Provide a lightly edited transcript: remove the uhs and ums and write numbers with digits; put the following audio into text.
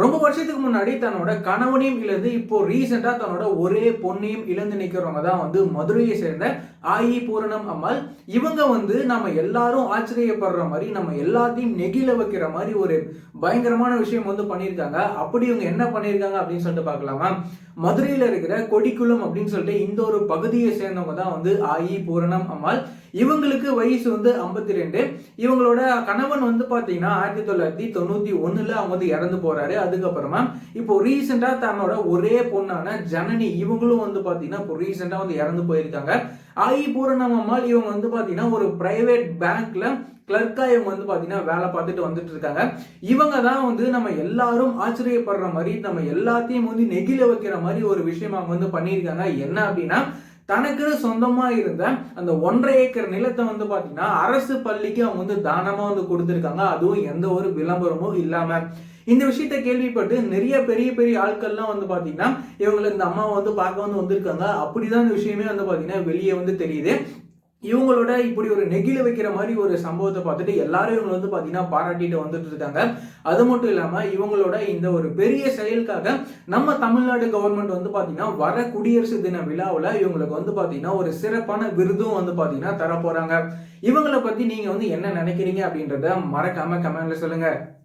ரொம்ப வருஷத்துக்கு முன்னாடி தன்னோட கணவனையும் இழந்து இப்போ ரீசெண்டா தன்னோட ஒரே பொண்ணையும் இழந்து நிக்கிறவங்க தான் மதுரையை சேர்ந்த ஆயி பூரணம் அம்மாள். இவங்க நம்ம எல்லாரும் ஆச்சரியப்படுற மாதிரி நம்ம எல்லாத்தையும் நெகிழ வைக்கிற மாதிரி ஒரு பயங்கரமான விஷயம் பண்ணியிருக்காங்க. அப்படி இவங்க என்ன பண்ணியிருக்காங்க அப்படின்னு சொல்லிட்டு பார்க்கலாமா? மதுரையில இருக்கிற கொடிக்குளம் அப்படின்னு சொல்லிட்டு இந்த ஒரு பகுதியை சேர்ந்தவங்க தான் ஆயி பூரணம் அம்மாள். இவங்களுக்கு வயசு 52. இவங்களோட கணவன் பாத்தீங்கன்னா 1991 அவங்க இறந்து போறாரு. அதுக்கப்புறமா இப்போ ரீசெண்டா தன்னோட ஒரே பொண்ணான ஜனனி இவங்களும் பாத்தீங்கன்னா இப்போ ரீசெண்டா இறந்து போயிருக்காங்க. ஆயி பூரணம் அம்மாள் இவங்க பாத்தீங்கன்னா ஒரு பிரைவேட் பேங்க்ல கிளர்க்கா இவங்க பாத்தீங்கன்னா வேலை பார்த்துட்டு வந்துட்டு இருக்காங்க. இவங்க தான் நம்ம எல்லாரும் ஆச்சரியப்படுற மாதிரி நம்ம எல்லாத்தையும் நெகிழ வைக்கிற மாதிரி ஒரு விஷயம் அவங்க பண்ணியிருக்காங்க. என்ன அப்படின்னா, தனக்கு சொந்தமா இருந்த அந்த 1.5 ஏக்கர் நிலத்தை பாத்தீங்கன்னா அரசு பள்ளிக்கு அவங்க தானமா கொடுத்திருக்காங்க. அதுவும் எந்த ஒரு விளம்பரமும் இல்லாம. இந்த விஷயத்தை கேள்விப்பட்டு நிறைய பெரிய பெரிய ஆட்கள்லாம் பாத்தீங்கன்னா இவங்களை இந்த அம்மாவை பார்க்க வந்திருக்காங்க. அப்படிதான் இந்த விஷயமே பாத்தீங்கன்னா வெளியே தெரியுது. இவங்களோட இப்படி ஒரு நெகிழ வைக்கிற மாதிரி ஒரு சம்பவத்தை பார்த்துட்டு எல்லாரும் இவங்க பாத்தீங்கன்னா பாராட்டிட்டு வந்துட்டு இருக்காங்க. அது மட்டும் இல்லாம இவங்களோட இந்த ஒரு பெரிய செயலுக்காக நம்ம தமிழ்நாடு கவர்மெண்ட் பாத்தீங்கன்னா வர குடியரசு தின விழாவில் இவங்களுக்கு பாத்தீங்கன்னா ஒரு சிறப்பான விருதும் பாத்தீங்கன்னா தர போறாங்க. இவங்களை பத்தி நீங்க என்ன நினைக்கிறீங்க அப்படின்றத மறக்காம கமெண்ட்ல சொல்லுங்க.